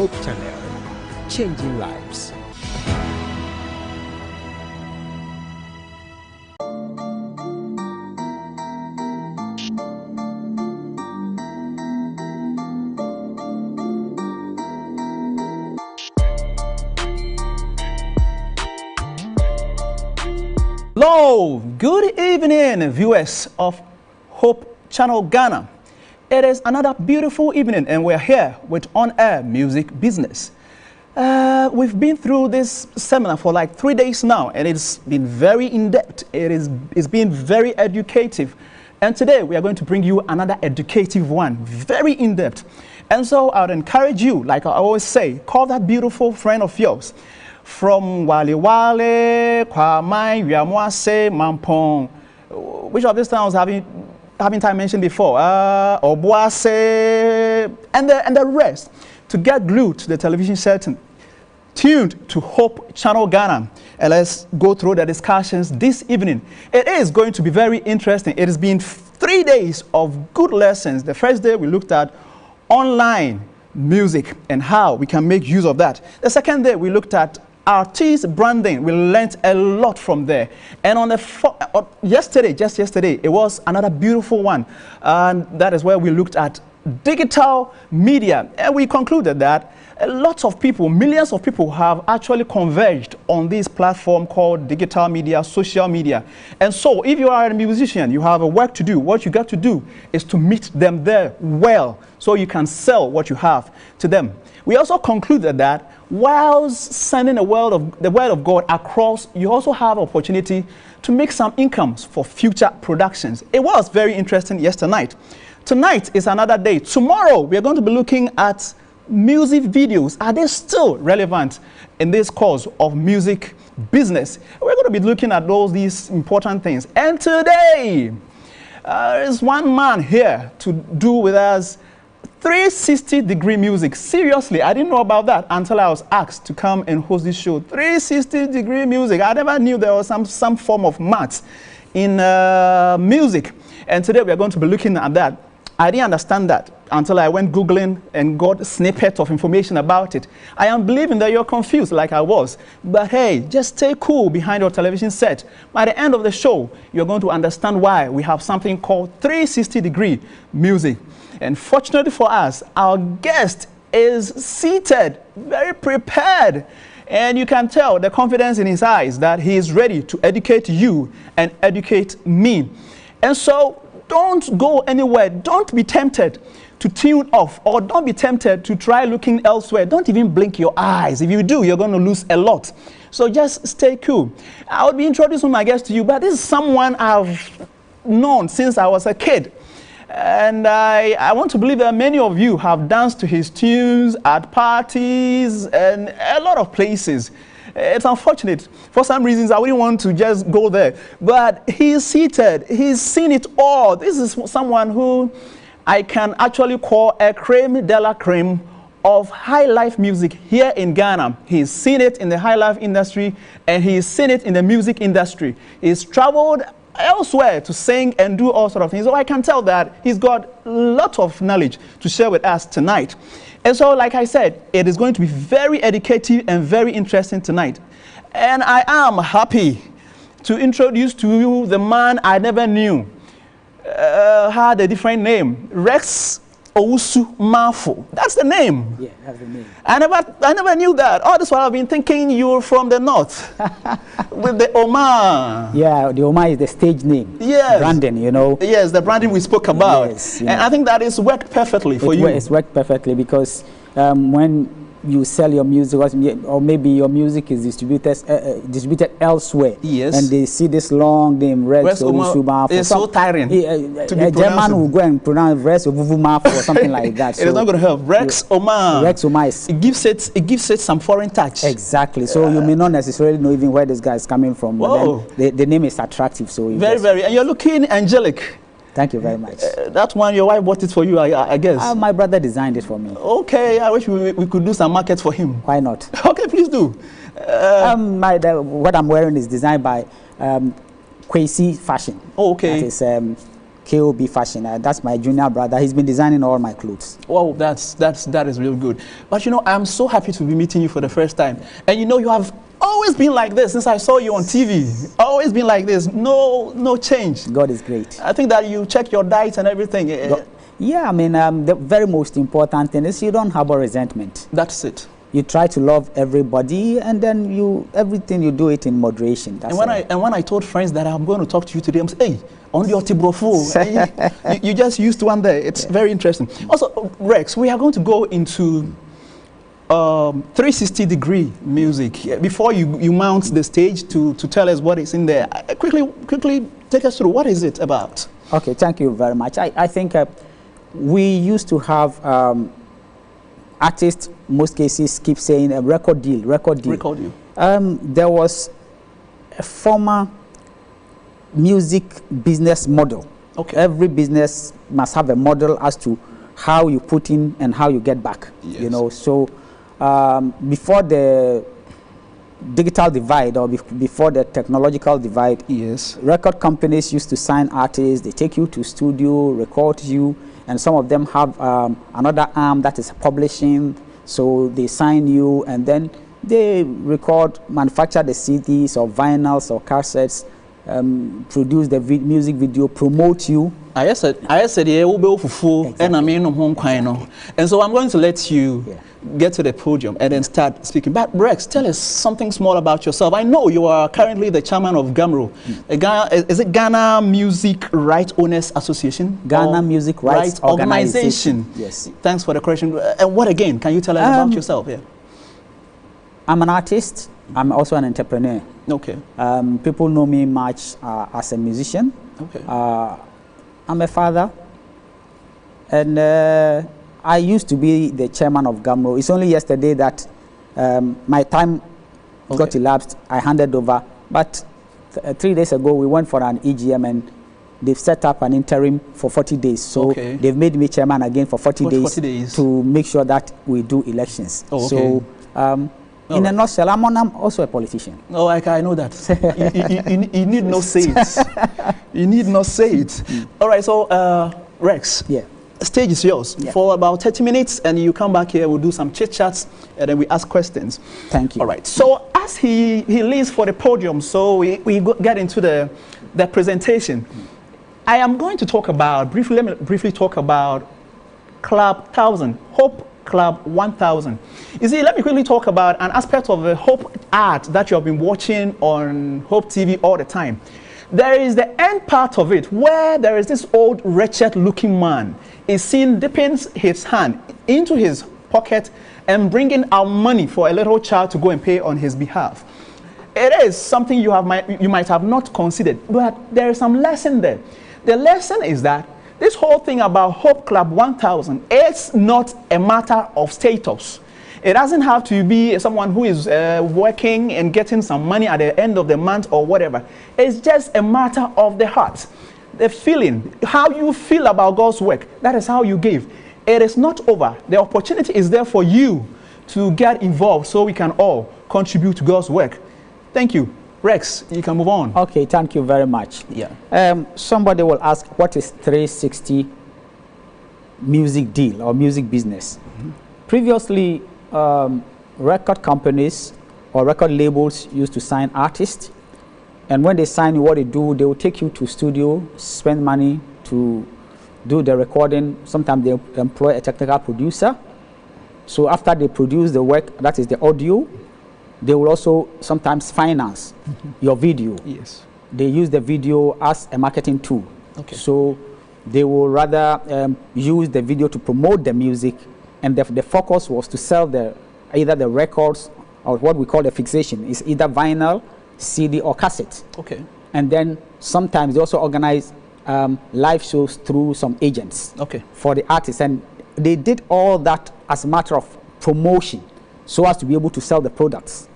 Hope Channel, changing lives. Hello, good evening, viewers of Hope Channel Ghana. It is another beautiful evening, and we're here with On-Air Music Business. We've been through this seminar for like 3 days now, and it's been very in-depth. It's been very educative. And today we are going to bring you another educative one, very in-depth. And so I would encourage you, like I always say, call that beautiful friend of yours from Wale Wale, Kwamai, Yamuase, Mampong. Which of these towns haven't I mentioned before? Obuase, and the rest, to get glued to the television set, tuned to Hope Channel Ghana. And let's go through the discussions this evening. It is going to be very interesting. It has been 3 days of good lessons. The first day we looked at online music and how we can make use of that. The second day we looked at artist branding. We learned a lot from there. And on the just yesterday, it was another beautiful one. And that is where we looked at digital media. And we concluded that lots of people, millions of people have actually converged on this platform called digital media, social media. And so if you are a musician, you have a work to do. What you got to do is to meet them there well, so you can sell what you have to them. We also concluded that whilst sending the word of God across, you also have opportunity to make some incomes for future productions. It was very interesting yesterday night. Tonight is another day. Tomorrow we are going to be looking at music videos. Are they still relevant in this course of music business? We're going to be looking at these important things. And today there is one man here to do with us 360-degree music. Seriously, I didn't know about that until I was asked to come and host this show. 360-degree music. I never knew there was some form of maths in music. And today we are going to be looking at that. I didn't understand that until I went Googling and got a snippet of information about it. I am believing that you're confused like I was. But hey, just stay cool behind your television set. By the end of the show, you're going to understand why we have something called 360-degree music. And fortunately for us, our guest is seated, very prepared. And you can tell the confidence in his eyes that he is ready to educate you and educate me. And so don't go anywhere. Don't be tempted to tune off, or don't be tempted to try looking elsewhere. Don't even blink your eyes. If you do, you're going to lose a lot. So just stay cool. I'll be introducing my guest to you, but this is someone I've known since I was a kid. And I want to believe that many of you have danced to his tunes at parties and a lot of places. It's unfortunate. For some reasons, I wouldn't want to just go there. But he's seated. He's seen it all. This is someone who I can actually call a creme de la creme of high life music here in Ghana. He's seen it in the high life industry, and he's seen it in the music industry. He's traveled elsewhere to sing and do all sorts of things. So I can tell that he's got a lot of knowledge to share with us tonight. And so, like I said, it is going to be very educative and very interesting tonight. And I am happy to introduce to you the man I never knew had a different name, Rex Owusu Mafo. That's the name. Yeah, that's the name. I never knew that. All this while I've been thinking you were from the north with the Omar. Yeah, the Omar is the stage name. Yes. Brandon, you know. Yes, the branding we spoke about. Yes, and I think that is worked perfectly for you. It's worked perfectly because when you sell your music, or maybe your music is distributed elsewhere. Yes. And they see this long name, Rex Owusu Mafo. It's so tiring to be a German will go and pronounce Rex Owusu Mafo or something like that. It is not going to help. Rex Omar. Rex Omar is, it gives it some foreign touch. Exactly. So you may not necessarily know even where this guy is coming from. Whoa. But then the name is attractive. So very. And you're looking angelic. Thank you very much. That one, your wife bought it for you, I guess. My brother designed it for me. Okay, I wish we could do some market for him. Why not? Okay, please do. What I'm wearing is designed by Kwesi Fashion. Oh, okay. That is KOB Fashion. That's my junior brother. He's been designing all my clothes. Wow, that is real good. But you know, I'm so happy to be meeting you for the first time. And you know, you have always been like this since I saw you on TV. Always been like this. No change. God is great. I think that you check your diet and everything. Yeah, I mean, the very most important thing is you don't harbor resentment. That's it. You try to love everybody, and then everything you do it in moderation. That's and when I told friends that I'm going to talk to you today, I'm saying, hey, on your tibrofo, you just used one there. It's very interesting. Also, Rex, we are going to go into 360-degree music. Before you mount the stage to tell us what is in there, quickly take us through. What is it about? Okay, thank you very much. I think we used to have artists, most cases, keep saying a record deal. There was a former music business model. Okay. Every business must have a model as to how you put in and how you get back. Yes. You know, so before the digital divide or before the technological divide, yes, record companies used to sign artists. They take you to studio, record you, and some of them have another arm that is publishing. So they sign you, and then they record, manufacture the CDs or vinyls or cassettes, produce the music video, promote you. I said, yeah, we'll be full, and I mean, and so I'm going to let you get to the podium and then start speaking. But Rex, tell us something small about yourself. I know you are currently the chairman of GAMRO. Is it Ghana Music Rights Owners Association? Ghana Music Rights Organization. Yes. Thanks for the correction. And what again? Can you tell us about yourself? Yeah. I'm an artist. I'm also an entrepreneur. Okay. People know me much as a musician. Okay. I'm a father, and I used to be the chairman of GAMRO. It's only yesterday that my time got elapsed. I handed over, but 3 days ago we went for an EGM, and they've set up an interim for 40 days. So they've made me chairman again for 40 days to make sure that we do elections. So in a nutshell, I'm also a politician. Oh, I know that. you need not say it. You need not say it. All right, so Rex. Yeah. Stage is yours for about 30 minutes, and you come back here, we'll do some chit-chats, and then we ask questions. Thank you. All right, so as he leaves for the podium, so we get into the presentation. I am going to talk about, let me briefly talk about Club 1000, Hope Club 1000. You see, let me quickly talk about an aspect of the Hope art that you have been watching on Hope TV all the time. There is the end part of it where there is this old wretched looking man is seen dipping his hand into his pocket and bringing out money for a little child to go and pay on his behalf. It is something you might have not considered, but there is some lesson there. The lesson is that this whole thing about Hope Club 1000 is not a matter of status. It doesn't have to be someone who is working and getting some money at the end of the month or whatever. It's just a matter of the heart, the feeling, how you feel about God's work. That is how you give. It is not over. The opportunity is there for you to get involved so we can all contribute to God's work. Thank you. Rex, you can move on. Okay, thank you very much. Yeah. Somebody will ask, what is 360 music deal or music business? Previously, record companies or record labels used to sign artists, and when they sign you, what they do, they will take you to studio, spend money to do the recording. Sometimes they employ a technical producer. So after they produce the work, that is the audio, they will also sometimes finance your video. Yes. They use the video as a marketing tool. Okay. So they will rather use the video to promote the music, and the focus was to sell either the records or what we call the fixation. Is either vinyl, CD, or cassette. Okay. And then sometimes they also organize live shows through some agents for the artists. And they did all that as a matter of promotion so as to be able to sell the products.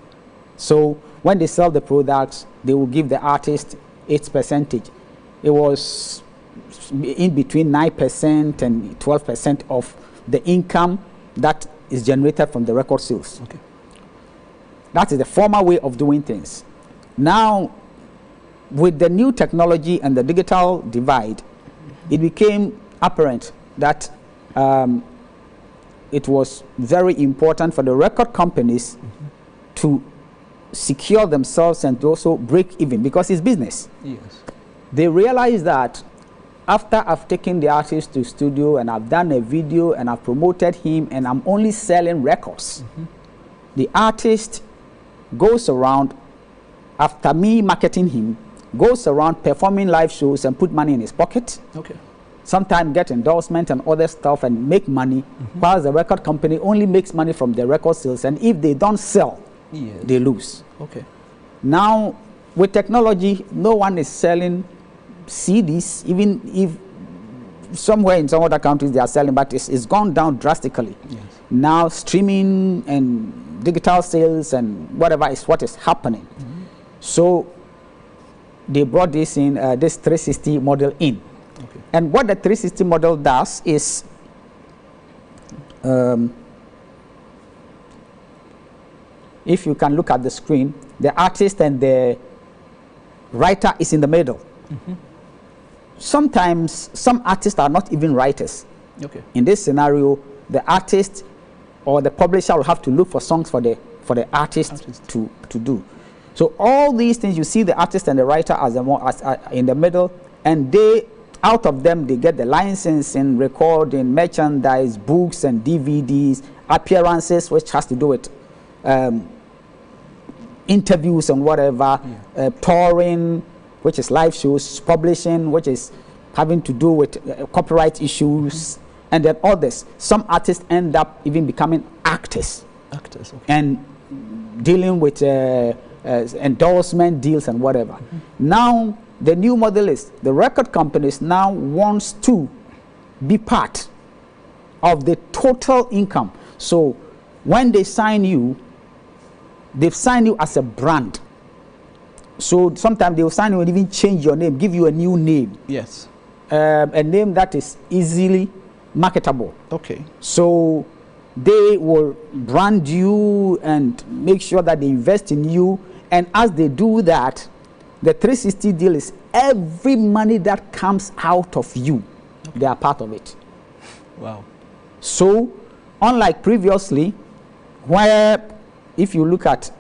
So when they sell the products, they will give the artist its percentage. It was in between 9% and 12% of the income that is generated from the record sales. Okay. That is the former way of doing things. Now, with the new technology and the digital divide, it became apparent that it was very important for the record companies to secure themselves and to also break even, because it's business. Yes. They realized that after I've taken the artist to studio and I've done a video and I've promoted him and I'm only selling records, the artist goes around, after me marketing him, goes around performing live shows and put money in his pocket. Okay. Sometimes get endorsement and other stuff and make money, while the record company only makes money from the record sales, and if they don't sell, Yes. they lose. Okay. Now, with technology, no one is selling CDs, even if somewhere in some other countries they are selling, but it's gone down drastically. Yes. Now, streaming and digital sales and whatever is what is happening. So, they brought this in, this 360 model in. Okay. And what the 360 model does is, if you can look at the screen, the artist and the writer is in the middle. Sometimes some artists are not even writers. Okay. In this scenario, the artist or the publisher will have to look for songs for the artist. To do. So all these things, you see the artist and the writer as in the middle, and they, out of them, they get the licensing, recording, merchandise, books and DVDs, appearances, which has to do with interviews and whatever, touring, which is live shows, publishing, which is having to do with copyright issues, and then others. Some artists end up even becoming actors. Actors, okay. And dealing with endorsement deals and whatever. Now, the new model is the record companies now wants to be part of the total income. So when they sign you, they've signed you as a brand. So sometimes they will sign you and even change your name, give you a new name. Yes. A name that is easily marketable. Okay. So they will brand you and make sure that they invest in you. And as they do that, the 360 deal is every money that comes out of you, they are part of it. Wow. So, unlike previously, where if you look at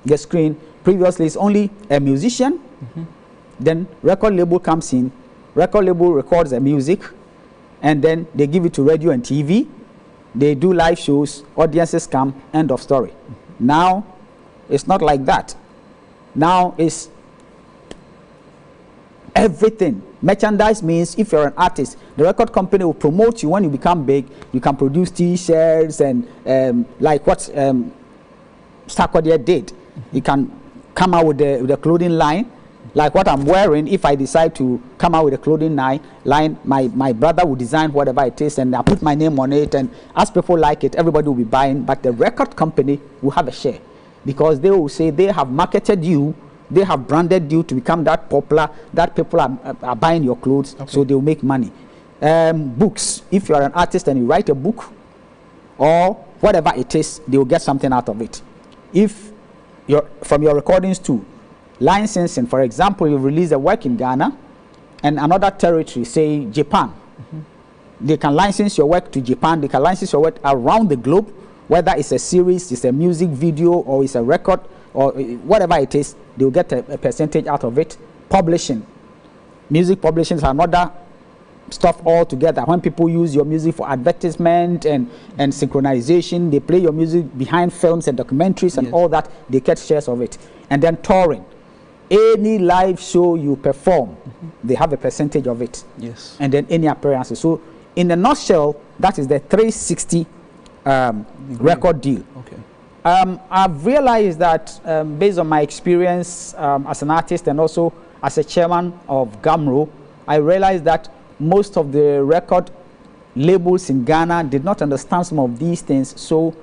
the screen, previously it's only a musician, then record label comes in, record label records the music, and then they give it to radio and TV, they do live shows, audiences come, end of story. Now, it's not like that. Now it's everything. Merchandise means if you're an artist, the record company will promote you. When you become big, you can produce T-shirts and like what Sarkodie did. You can come out with the clothing line, like what I'm wearing. If I decide to come out with a clothing line, my brother will design whatever it is, and I put my name on it. And as people like it, everybody will be buying. But the record company will have a share, because they will say they have marketed you, they have branded you to become that popular, that people are buying your clothes, so they will make money. Books, if you are an artist and you write a book, or whatever it is, they will get something out of it. If from your recordings too, licensing, for example, you release a work in Ghana, and another territory, say Japan, they can license your work to Japan, they can license your work around the globe, whether it's a series, it's a music video, or it's a record, or whatever it is, they'll get a percentage out of it. Publishing. Music publishing is another stuff altogether. When people use your music for advertisement and synchronization, they play your music behind films and documentaries and all that, they get shares of it. And then touring. Any live show you perform, they have a percentage of it. Yes. And then any appearances. So in a nutshell, that is the 360 record deal. Okay. I've realized that based on my experience as an artist and also as a chairman of GAMRO, I realized that most of the record labels in Ghana did not understand some of these things. So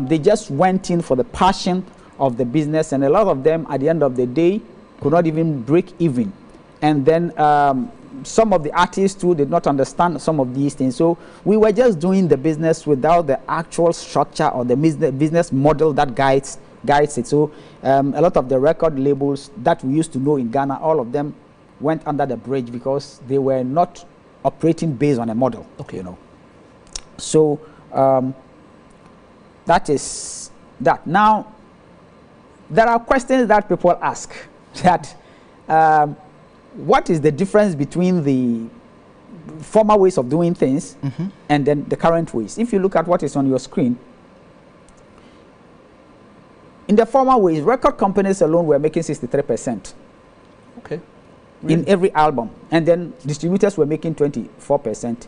they just went in for the passion of the business, and a lot of them at the end of the day could not even break even. And then some of the artists too did not understand some of these things. So we were just doing the business without the actual structure or the business model that guides it. So a lot of the record labels that we used to know in Ghana, all of them went under the bridge because they were not operating based on a model. Okay. You know. So that is that. Now, there are questions that people ask that what is the difference between the former ways of doing things and then the current ways? If you look at what is on your screen, in the former ways, record companies alone were making 63%. Okay. In every album, and then distributors were making 24%.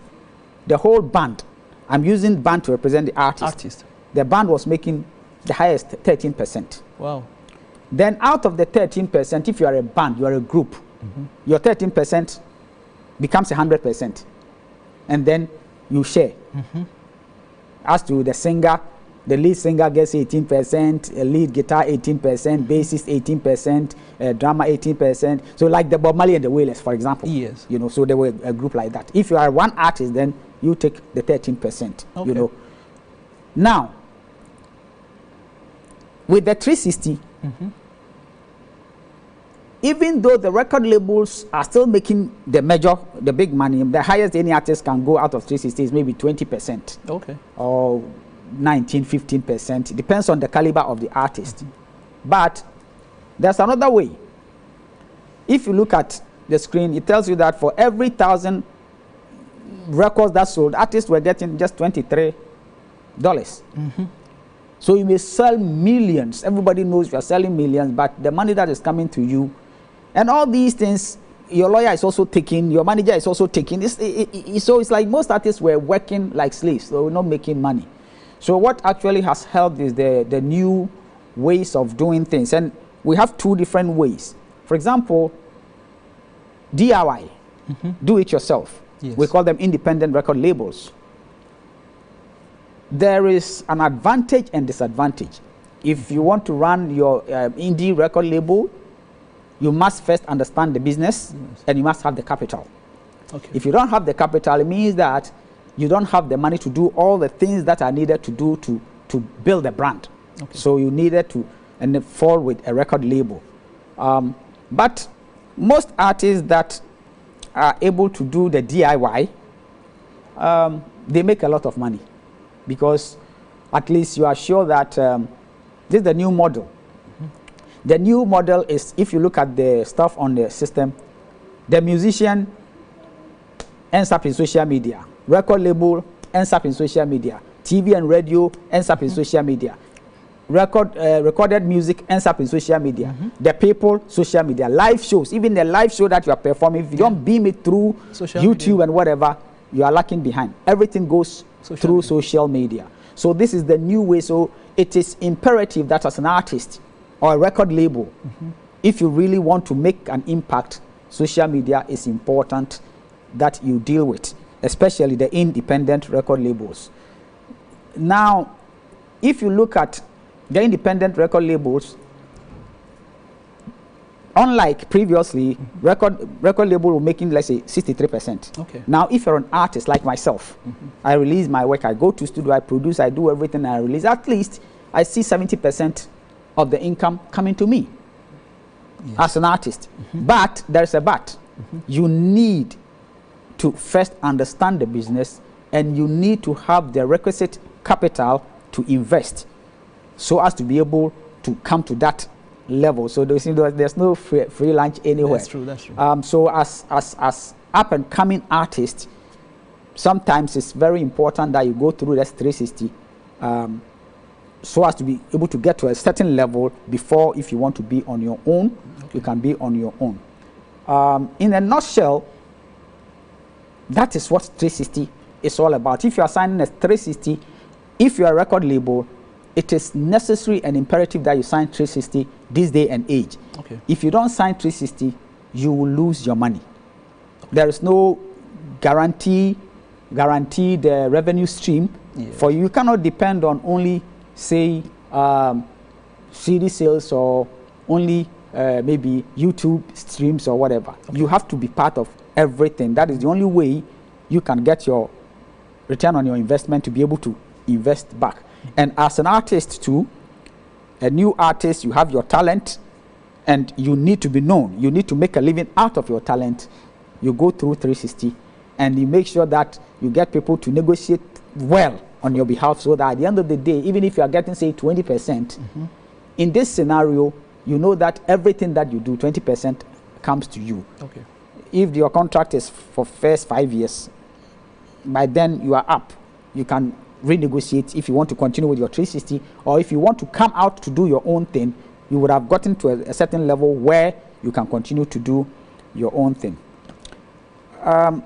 The whole band, I'm using band to represent the artist. The band was making the highest 13%. Wow. Then out of the 13%, if you are a band, you are a group, your 13% becomes 100%, and then you share. As to the singer, the lead singer gets 18%, a lead guitar 18%, bassist 18%, drummer 18%. So like the Bob Marley and the Wailers, for example. Yes. You know, so they were a group like that. If you are one artist, then you take the 13%. Okay. You know. Now, with the 360, even though the record labels are still making the big money, the highest any artist can go out of 360 is maybe 20%. Okay. Or 15%. It depends on the caliber of the artist. But there's another way. If you look at the screen, it tells you that for every 1,000 records that sold, artists were getting just $23. So you may sell millions. Everybody knows you are selling millions, but the money that is coming to you, and all these things, your lawyer is also taking, your manager is also taking. So it's like most artists were working like slaves, so we're not making money. So what actually has helped is the new ways of doing things. And we have two different ways. For example, DIY, do it yourself. Yes. We call them independent record labels. There is an advantage and disadvantage. If you want to run your indie record label, you must first understand the business and you must have the capital. Okay. If you don't have the capital, it means that you don't have the money to do all the things that are needed to do to build a brand. Okay. So you needed to fall with a record label. But most artists that are able to do the DIY, they make a lot of money because at least you are sure that this is the new model. The new model is, if you look at the stuff on the system, the musician ends up in social media. Record label ends up in social media. TV and radio ends up in social media. Recorded music ends up in social media. The people, social media. Live shows, even the live show that you are performing, if you don't beam it through social YouTube media and whatever, you are lacking behind. Everything goes through social media. So this is the new way. So it is imperative that as an artist or a record label, if you really want to make an impact, social media is important that you deal with, especially the independent record labels. Now, if you look at the independent record labels, unlike previously, record label were making, let's say, 63%. Okay. Now, if you're an artist like myself, I release my work, I go to studio, I produce, I do everything, I release. At least I see 70% of the income coming to me as an artist. But there's a but. You need to first understand the business, and you need to have the requisite capital to invest so as to be able to come to that level. So there's no free lunch anywhere. That's true. So as up and coming artists, sometimes it's very important that you go through that 360 so as to be able to get to a certain level before, if you want to be on your own, you can be on your own. In a nutshell, that is what 360 is all about. If you are signing a 360, if you are a record label, it is necessary and imperative that you sign 360 this day and age. Okay. If you don't sign 360, you will lose your money. There is no guarantee the revenue stream for you. You cannot depend on only, say, CD sales or only maybe YouTube streams or whatever. Okay. You have to be part of everything. That is the only way you can get your return on your investment to be able to invest back. And as an artist too, a new artist, you have your talent and you need to be known. You need to make a living out of your talent. You go through 360 and you make sure that you get people to negotiate well on your behalf, so that at the end of the day, even if you are getting, say, 20%, in this scenario, you know that everything that you do, 20% comes to you. Okay. If your contract is for first 5 years, by then you are up. You can renegotiate if you want to continue with your 360, or if you want to come out to do your own thing, you would have gotten to a certain level where you can continue to do your own thing.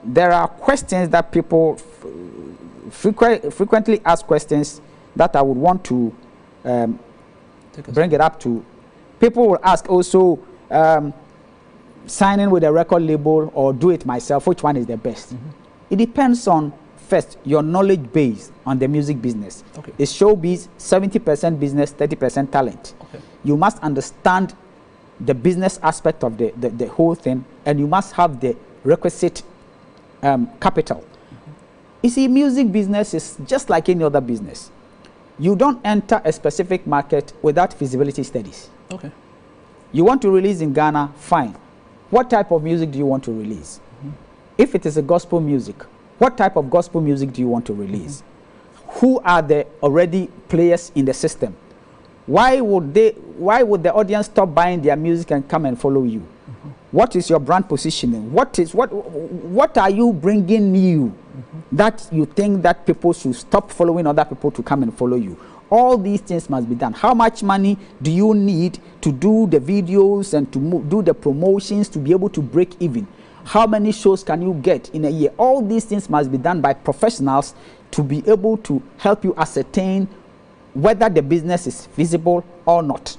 There are questions that people frequently ask questions that I would want to bring it up to. People will ask also, signing with a record label or do it myself, which one is the best? It depends on, first, your knowledge base on the music business. Okay. It's showbiz, 70% business, 30% talent. Okay. You must understand the business aspect of the whole thing, and you must have the requisite capital. You see, music business is just like any other business. You don't enter a specific market without feasibility studies. Okay. You want to release in Ghana, fine. What type of music do you want to release? If it is a gospel music, what type of gospel music do you want to release? Who are the already players in the system? Why would the audience stop buying their music and come and follow you? What is your brand positioning? What are you bringing new that you think that people should stop following other people to come and follow you? All these things must be done. How much money do you need to do the videos and to do the promotions to be able to break even? How many shows can you get in a year? All these things must be done by professionals to be able to help you ascertain whether the business is feasible or not.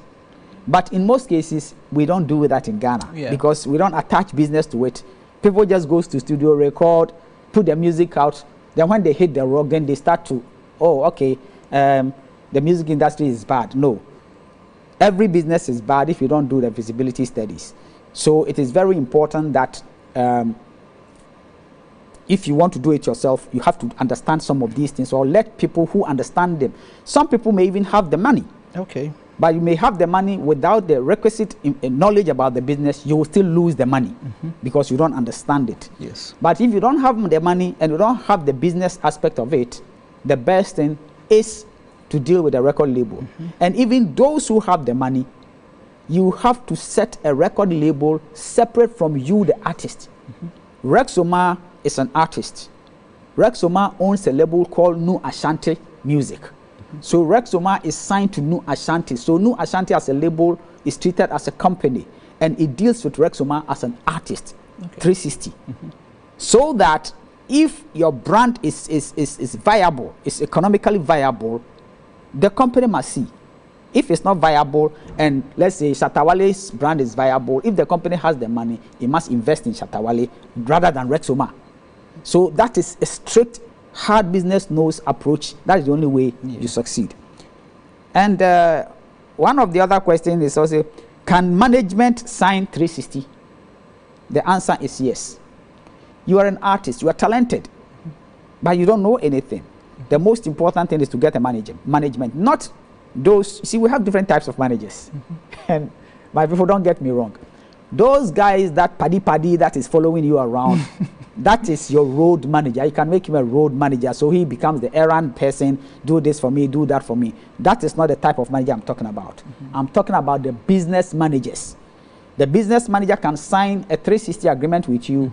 But in most cases, we don't do that in Ghana because we don't attach business to it. People just go to studio, record, put their music out. Then when they hit the rock, then they start to, oh, okay, the music industry is bad. No. Every business is bad if you don't do the feasibility studies. So it is very important that if you want to do it yourself, you have to understand some of these things, or let people who understand them. Some people may even have the money. Okay. But you may have the money without the requisite knowledge about the business. You will still lose the money because you don't understand it. Yes. But if you don't have the money and you don't have the business aspect of it, the best thing is to deal with a record label. And even those who have the money, you have to set a record label separate from you, the artist. Rexomar is an artist. Rexomar owns a label called New Ashanti Music. So Rexomar is signed to New Ashanti. So New Ashanti as a label is treated as a company, and it deals with Rexomar as an artist. 360. So that if your brand is viable, is economically viable, the company must see. If it's not viable, and let's say Shatta Wale's brand is viable, if the company has the money, it must invest in Shatta Wale rather than Rexomar. So that is a strict, hard business knows approach. That is the only way you succeed. And one of the other questions is also, can management sign 360? The answer is yes. You are an artist, you are talented, but you don't know anything. The most important thing is to get a management, not those. See, we have different types of managers. And my people, don't get me wrong. Those guys, that paddy that is following you around, that is your road manager. You can make him a road manager, so he becomes the errand person, do this for me, do that for me. That is not the type of manager I'm talking about. I'm talking about the business managers. The business manager can sign a 360 agreement with you.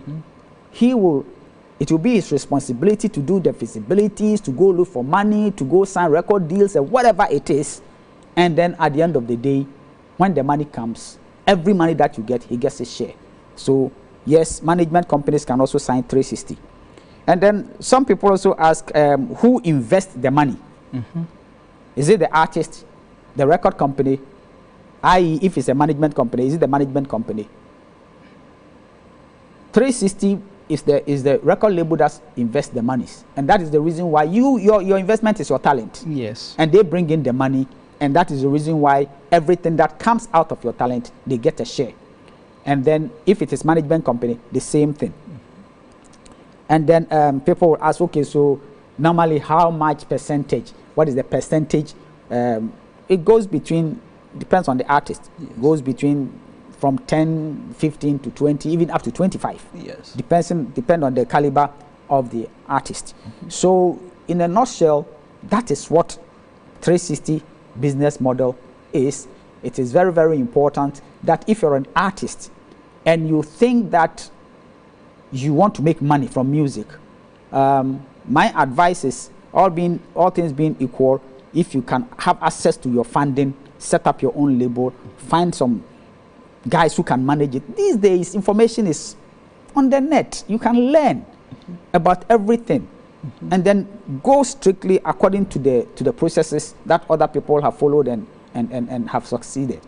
It will be his responsibility to do the feasibilities, to go look for money, to go sign record deals, and whatever it is. And then at the end of the day, when the money comes, every money that you get, he gets a share. So yes, management companies can also sign 360. And then some people also ask, who invests the money? Is it the artist, the record company? I.e., if it's a management company, is it the management company? 360 is the record label that invests the monies, and that is the reason why your investment is your talent. Yes. And they bring in the money, and that is the reason why everything that comes out of your talent, they get a share. And then if it is management company, the same thing. And then people will ask, okay, so normally how much percentage? What is the percentage? It goes between, depends on the artist. Yes. It goes between from 10, 15 to 20, even up to 25. Yes. Depend on the caliber of the artist. So in a nutshell, that is what 360 business model is. It is very, very important that if you're an artist and you think that you want to make money from music, my advice is, all things being equal, if you can have access to your funding, set up your own label, find some guys who can manage it. These days, information is on the net. You can learn about everything, and then go strictly according to the processes that other people have followed and have succeeded.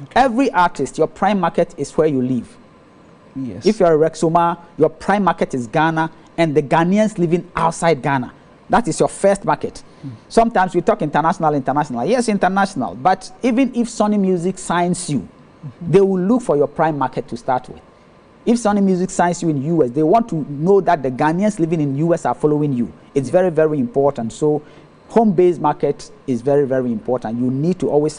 Okay. Every artist, your prime market is where you live. Yes. If you're a Rexoma, your prime market is Ghana, and the Ghanaians living outside Ghana. That is your first market. Sometimes we talk international. Yes, international. But even if Sony Music signs you, they will look for your prime market to start with. If Sony Music signs you in US, they want to know that the Ghanaians living in US are following you. It's very, very important. So home-based market is very, very important. You need to always